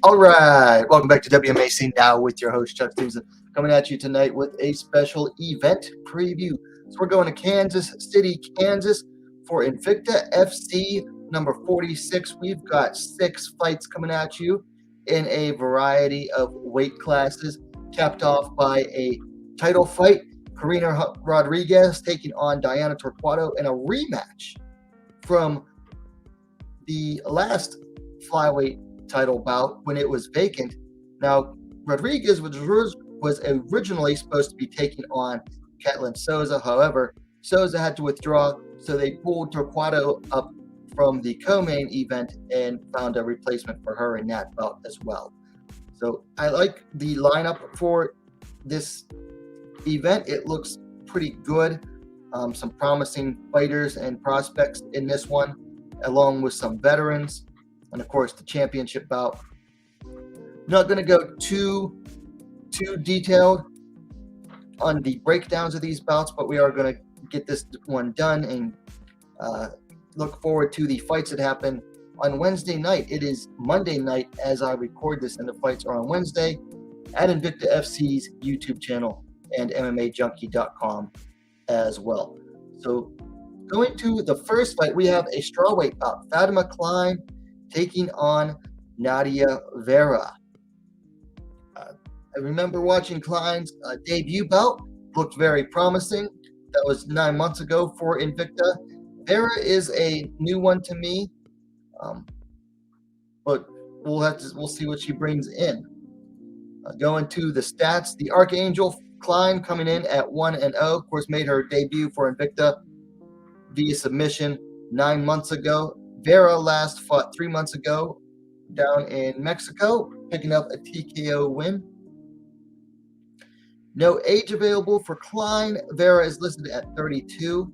All right, welcome back to WMAC Now with your host Chuck Stevenson, coming at you tonight with a special event preview. So we're going to Kansas City, Kansas for Invicta FC number 46. We've got 6 fights coming at you in a variety of weight classes, capped off by a title fight. Karina Rodriguez taking on Daiana Torquato in a rematch from the last flyweight title bout when it was vacant. Now, Rodriguez was originally supposed to be taking on Ketlin Souza. However, Souza had to withdraw, so they pulled Torquado up from the co-main event and found a replacement for her in that bout as well. So I like the lineup for this event. It looks pretty good. Some promising fighters and prospects in this one, along with some veterans. And of course, the championship bout. Not going to go too detailed on the breakdowns of these bouts, but we are going to get this one done and look forward to the fights that happen on Wednesday night. It is Monday night as I record this, and the fights are on Wednesday at Invicta FC's YouTube channel and MMAJunkie.com as well. So going to the first fight, we have a strawweight bout. Fatima Klein taking on Nadia Vera. I remember watching Klein's debut bout. Looked very promising. That was 9 months ago for Invicta. Vera is a new one to me, but we'll see what she brings in. Going to the stats, the Archangel Klein coming in at 1-0. Of course, made her debut for Invicta via submission 9 months ago. Vera last fought 3 months ago down in Mexico, picking up a TKO win. No age available for Klein. Vera is listed at 32.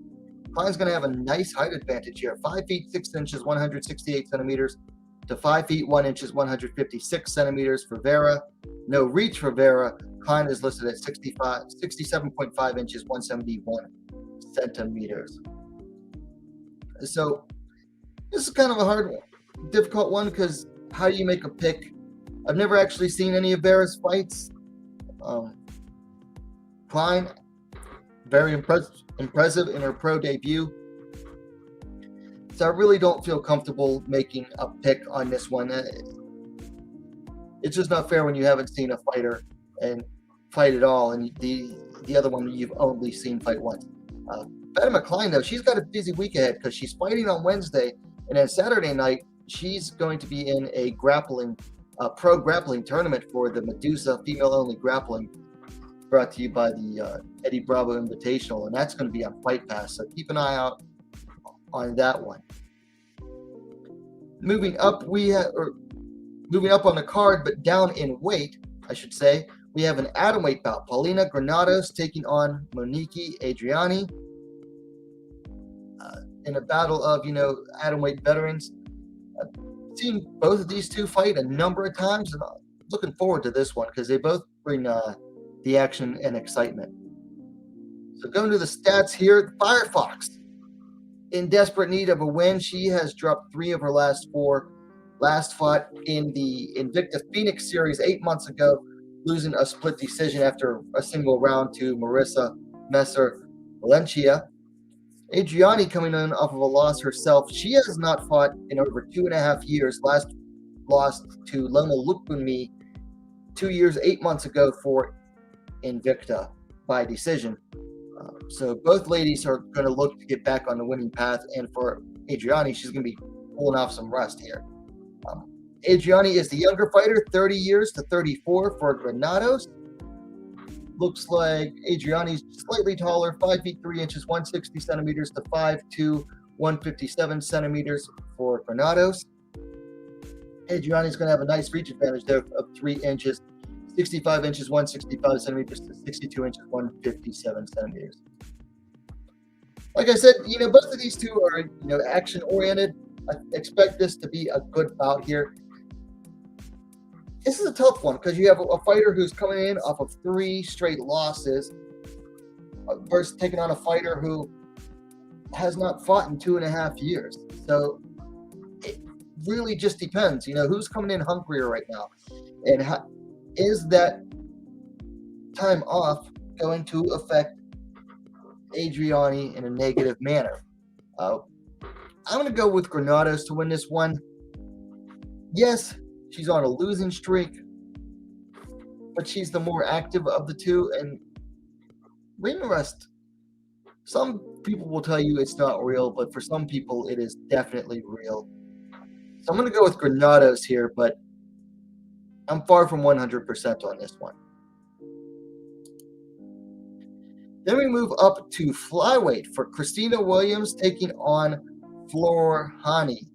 Klein's going to have a nice height advantage here. 5 feet 6 inches, 168 centimeters to 5 feet 1 inches, 156 centimeters for Vera. No reach for Vera. Klein is listed at 67.5 inches, 171 centimeters. So this is kind of a hard one, difficult one, because how do you make a pick? I've never actually seen any of Vera's fights. Klein, very impressive in her pro debut. So I really don't feel comfortable making a pick on this one. It's just not fair when you haven't seen a fighter and fight at all, and the other one you've only seen fight once. Fatima Klein, though, she's got a busy week ahead because she's fighting on Wednesday, and then Saturday night she's going to be in a pro grappling tournament for the Medusa female-only grappling, brought to you by the Eddie Bravo Invitational, and that's going to be on Fight Pass. So keep an eye out on that one. Moving up on the card, but down in weight, I should say, we have an atomweight bout. Paulina Granados taking on Monique Adriani in a battle of atomweight veterans. I've seen both of these two fight a number of times, and I'm looking forward to this one because they both bring the action and excitement. So going to the stats here, Firefox in desperate need of a win. She has dropped 3 of her last 4. Last fought in the Invicta Phoenix series 8 months ago, losing a split decision after a single round to Marissa Messer-Valencia. Adriani coming in off of a loss herself. She has not fought in over 2.5 years. Last lost to Lona Lukbunmi 2 years, 8 months ago for Invicta by decision. So both ladies are going to look to get back on the winning path, and for Adriani, she's going to be pulling off some rust here. Adriani is the younger fighter, 30 years to 34 for Granados. Looks like Adriani's slightly taller, 5 feet 3 inches, 160 centimeters to 5'2", 157 centimeters for Granados. Adriani's going to have a nice reach advantage there of 3 inches, 65 inches, 165 centimeters to 62 inches, 157 centimeters. Like I said, both of these two are, action-oriented. I expect this to be a good bout here. This is a tough one because you have a fighter who's coming in off of 3 straight losses versus taking on a fighter who has not fought in 2.5 years. So really just depends. Who's coming in hungrier right now, and is that time off going to affect Adriani in a negative manner? I'm going to go with Granados to win this one. Yes, she's on a losing streak, but she's the more active of the two. And ring rust, some people will tell you it's not real, but for some people it is definitely real. So I'm going to go with Granados here, but I'm far from 100% on this one. Then we move up to flyweight for Christina Williams taking on Flor Hani.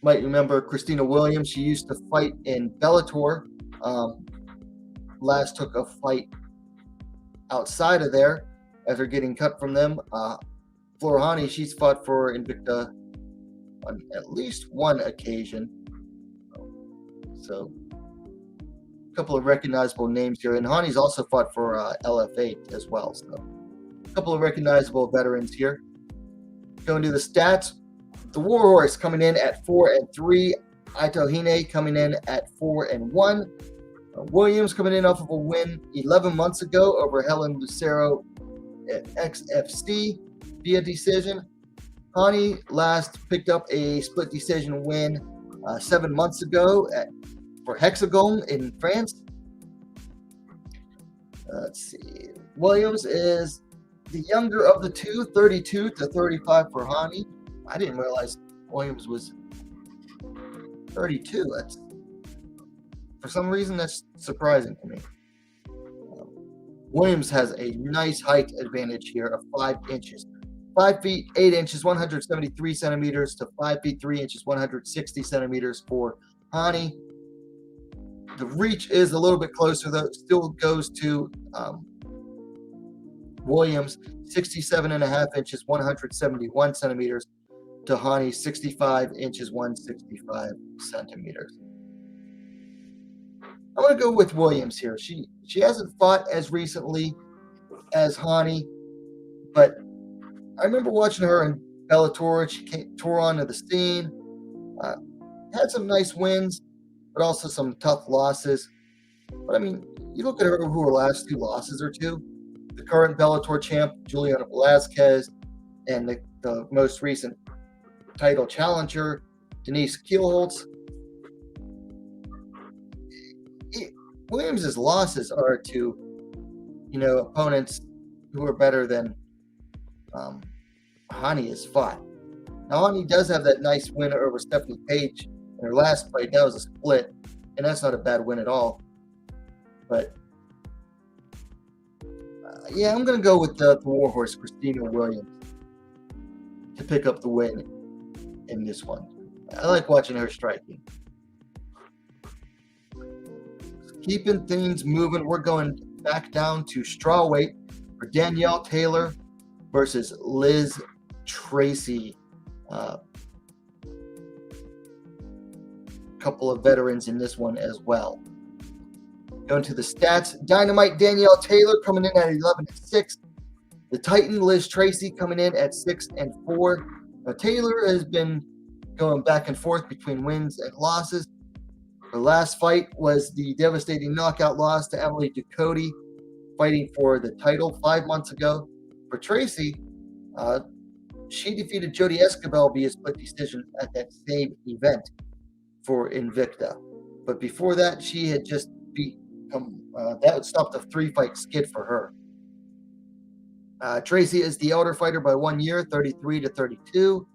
Might remember Christina Williams. She used to fight in Bellator. Last took a fight outside of there after getting cut from them. Flor Hani, she's fought for Invicta on at least one occasion. So a couple of recognizable names here. And Hani's also fought for LF8 as well. So a couple of recognizable veterans here. Going to the stats. The Warhorse coming in at 4-3. Itohine coming in at 4-1. Williams coming in off of a win 11 months ago over Helen Lucero at XFC via decision. Hani last picked up a split decision win 7 months ago for Hexagon in France. Let's see. Williams is the younger of the two, 32 to 35 for Hani. I didn't realize Williams was 32. For some reason, that's surprising to me. Williams has a nice height advantage here of 5 inches. 5 feet 8 inches, 173 centimeters to 5 feet 3 inches, 160 centimeters for Hani. The reach is a little bit closer, though. It still goes to Williams, 67.5 inches, 171 centimeters to Hani, 65 inches, 165 centimeters. I'm going to go with Williams here. She hasn't fought as recently as Hani, but I remember watching her in Bellator. She tore onto the scene, had some nice wins, but also some tough losses. But I mean, you look at her who her last 2 losses are to: the current Bellator champ, Juliana Velasquez, and the most recent title challenger, Denise Kielholtz. Williams' losses are to, opponents who are better than Hani has fought. Now, Hani does have that nice win over Stephanie Page in her last fight. That was a split, and that's not a bad win at all. But, I'm going to go with the Warhorse, Christina Williams, to pick up the win in this one. I like watching her striking. Keeping things moving, we're going back down to strawweight for Danielle Taylor versus Liz Tracy. Couple of veterans in this one as well. Going to the stats, Dynamite Danielle Taylor coming in at 11-6. The Titan Liz Tracy coming in at 6-4. Now, Taylor has been going back and forth between wins and losses. Her last fight was the devastating knockout loss to Emily Ducote, fighting for the title 5 months ago. For Tracy, she defeated Jody Escobar via split decision at that same event for Invicta. But before that, she had just that would stop the 3-fight skid for her. Tracy is the elder fighter by 1 year, 33 to 32.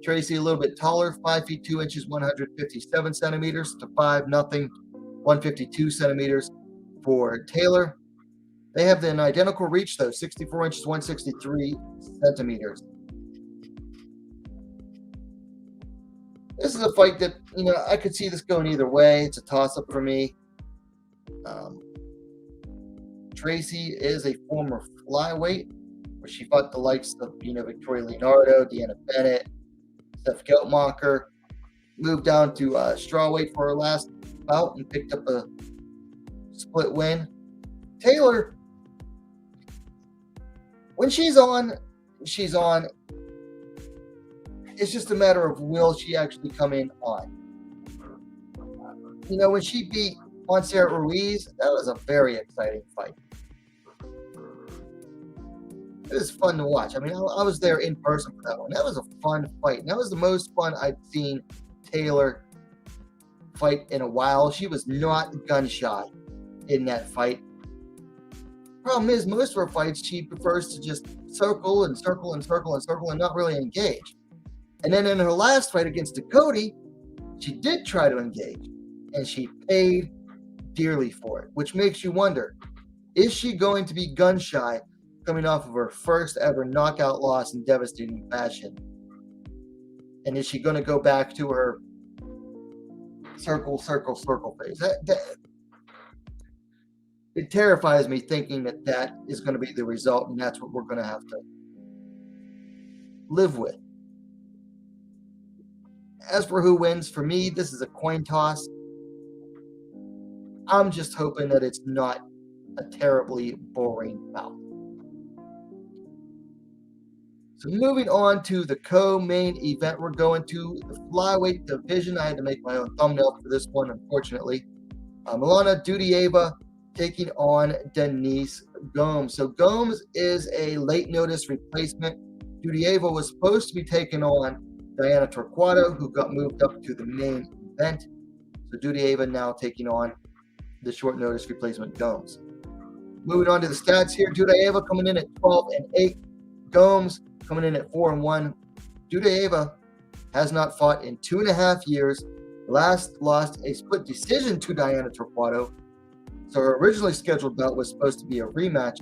Tracy a little bit taller, 5 feet 2 inches, 157 centimeters to 5-0, 152 centimeters for Taylor. They have an identical reach, though, 64 inches, 163 centimeters. This is a fight that, I could see this going either way. It's a toss-up for me. Tracy is a former flyweight, where she fought the likes of, Victoria Leonardo, Deanna Bennett, Steph Geltmacher. Moved down to strawweight for her last bout and picked up a split win. Taylor, when she's on It's just a matter of will she actually come in on. You know, when she beat Montserrat Ruiz, that was a very exciting fight. It was fun to watch. I mean, I was there in person for that one. That was a fun fight. And that was the most fun I've seen Taylor fight in a while. She was not gun shy in that fight. Problem is, most of her fights, she prefers to just circle and circle and circle and circle and not really engage. And then in her last fight against Dakota, she did try to engage, and she paid dearly for it, which makes you wonder, is she going to be gun shy coming off of her first ever knockout loss in devastating fashion? And is she going to go back to her circle, circle, circle phase? It terrifies me thinking that that is going to be the result, and that's what we're going to have to live with. As for who wins, for me, this is a coin toss. I'm just hoping that it's not a terribly boring bout. So moving on to the co-main event, we're going to the Flyweight Division. I had to make my own thumbnail for this one, unfortunately. Milana Dudieva taking on Denise Gomes. So Gomes is a late notice replacement. Dudieva was supposed to be taking on Daiana Torquato, who got moved up to the main event. So Dudieva now taking on the short notice replacement Gomes. Moving on to the stats here, Dudieva coming in at 12-8. Gomes coming in at 4-1. Dudieva has not fought in 2.5 years. Last lost a split decision to Daiana Torquato. So her originally scheduled bout was supposed to be a rematch.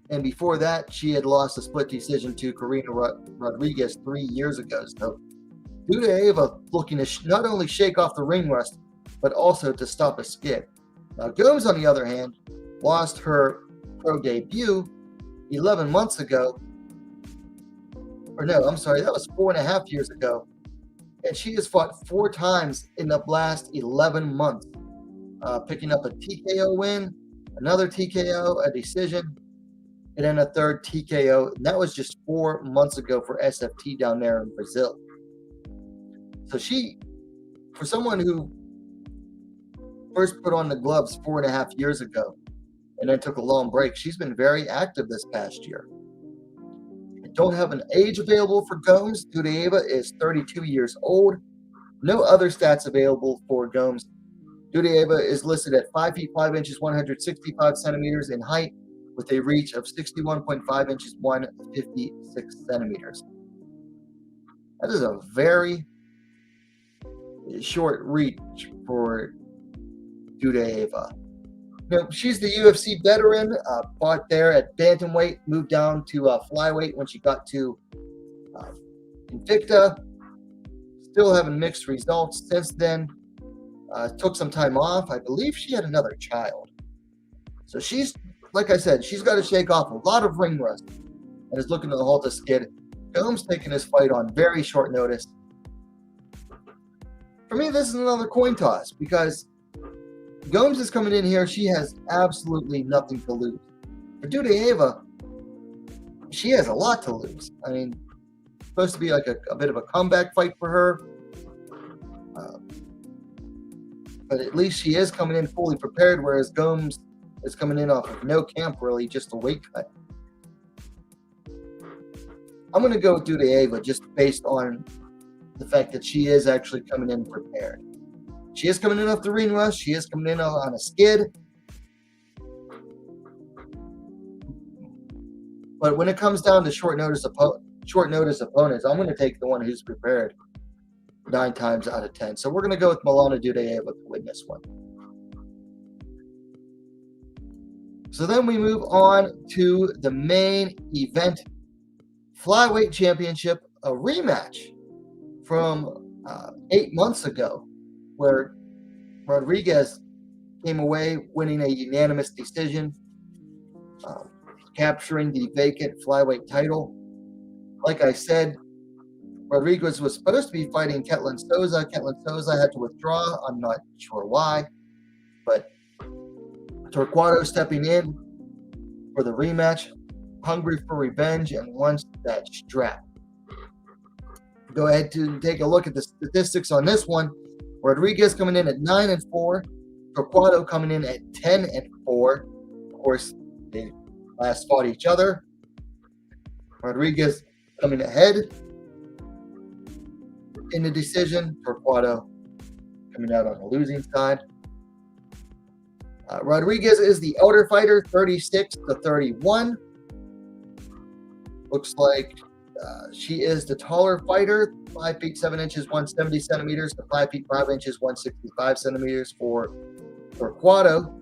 And before that, she had lost a split decision to Karina Rodriguez 3 years ago. So Dudieva looking to not only shake off the ring rust, but also to stop a skid. Now Gomes, on the other hand, lost her pro debut 11 months ago. Or no, I'm sorry, that was 4.5 years ago. And she has fought 4 times in the last 11 months. Picking up a TKO win, another TKO, a decision, and then a third TKO. And that was just 4 months ago for SFT down there in Brazil. So she, for someone who first put on the gloves 4.5 years ago and then took a long break, she's been very active this past year. I don't have an age available for Gomes. Dudieva is 32 years old. No other stats available for Gomes. Dudieva is listed at 5 feet 5 inches, 165 centimeters in height, with a reach of 61.5 inches, 156 centimeters. That is a very short reach for Dudieva. Now, she's the UFC veteran, fought there at bantamweight, moved down to flyweight when she got to Invicta. Still having mixed results since then. Took some time off. I believe she had another child. So she's, like I said, she's got to shake off a lot of ring rust and is looking to halt a skid. Gomes taking this fight on very short notice. For me, this is another coin toss because Gomes is coming in here. She has absolutely nothing to lose. For Dudieva, she has a lot to lose. I mean, it's supposed to be like a bit of a comeback fight for her. But at least she is coming in fully prepared, whereas Gomes is coming in off of no camp, really, just a weight cut. I'm going to go with Dudieva just based on the fact that she is actually coming in prepared. She is coming in off the ring rust. She is coming in on a skid. But when it comes down to short notice opponents, I'm going to take the one who's prepared 9 times out of 10. So we're going to go with Milana Dudieva to win this one. So then we move on to the main event, Flyweight Championship, a rematch from 8 months ago, where Rodriguez came away winning a unanimous decision, capturing the vacant flyweight title. Like I said, Rodriguez was supposed to be fighting Ketlin Souza. Ketlin Souza had to withdraw. I'm not sure why. But Torquado stepping in for the rematch, hungry for revenge and wants that strap. Go ahead to take a look at the statistics on this one. Rodriguez coming in at 9-4. Torquado coming in at 10-4. Of course, they last fought each other. Rodriguez coming ahead in the decision. Torquado coming out on the losing side. Rodriguez is the elder fighter, 36-31. Looks like she is the taller fighter, 5 feet 7 inches, 170 centimeters, to 5 feet 5 inches, 165 centimeters for Torquado.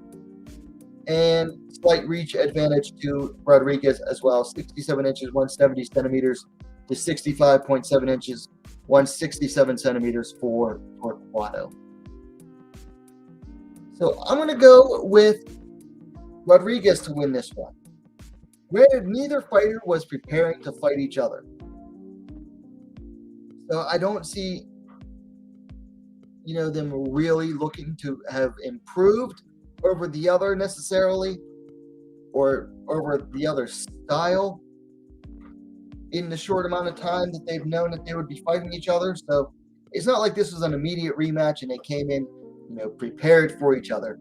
And slight reach advantage to Rodriguez as well, 67 inches, 170 centimeters to 65.7 inches, 167 centimeters for Torquado. So I'm going to go with Rodriguez to win this one. Granted, neither fighter was preparing to fight each other. So I don't see, them really looking to have improved over the other necessarily, or over the other style in the short amount of time that they've known that they would be fighting each other. So it's not like this was an immediate rematch and they came in, prepared for each other.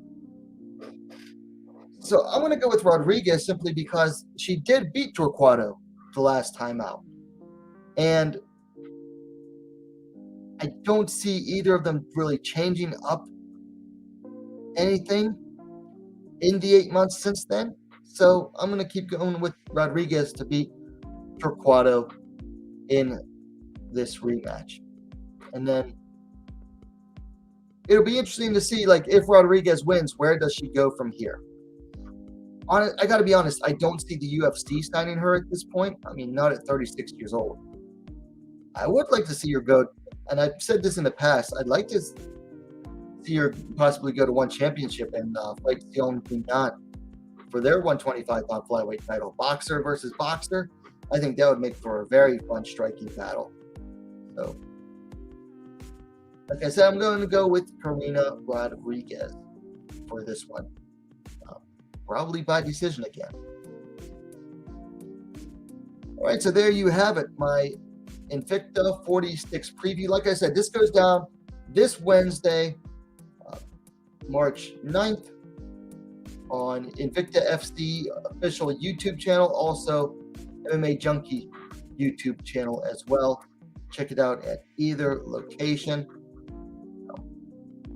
So I'm going to go with Rodriguez simply because she did beat Torquado the last time out. And I don't see either of them really changing up anything in the 8 months since then. So I'm going to keep going with Rodriguez to beat Torquado in this rematch. And then it'll be interesting to see, if Rodriguez wins, where does she go from here? I got to be honest, I don't see the UFC signing her at this point. I mean, not at 36 years old. I would like to see her go, and I've said this in the past, I'd like to see her possibly go to one championship and fight Sion Vignan for their 125-pound flyweight title. Boxer versus boxer. I think that would make for a very fun striking battle. So, like I said, I'm going to go with Karina Rodriguez for this one. Probably by decision again. All right, so there you have it, my Invicta 46 preview. Like I said, this goes down this Wednesday, March 9th, on Invicta FC official YouTube channel, also MMA Junkie YouTube channel as well. Check it out at either location.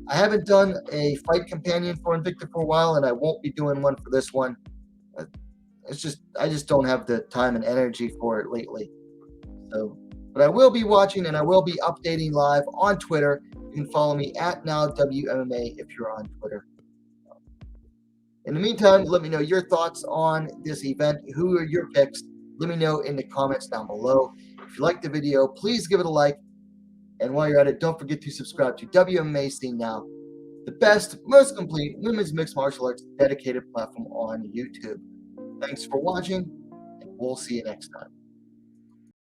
I haven't done a fight companion for Invicta for a while, and I won't be doing one for this one. I just don't have the time and energy for it lately. So, but I will be watching and I will be updating live on Twitter. You can follow me at NowWMMA if you're on Twitter. In the meantime, let me know your thoughts on this event. Who are your picks? Let me know in the comments down below. If you liked the video, please give it a like. And while you're at it, don't forget to subscribe to WMMA Scene Now, the best, most complete women's mixed martial arts dedicated platform on YouTube. Thanks for watching, and we'll see you next time.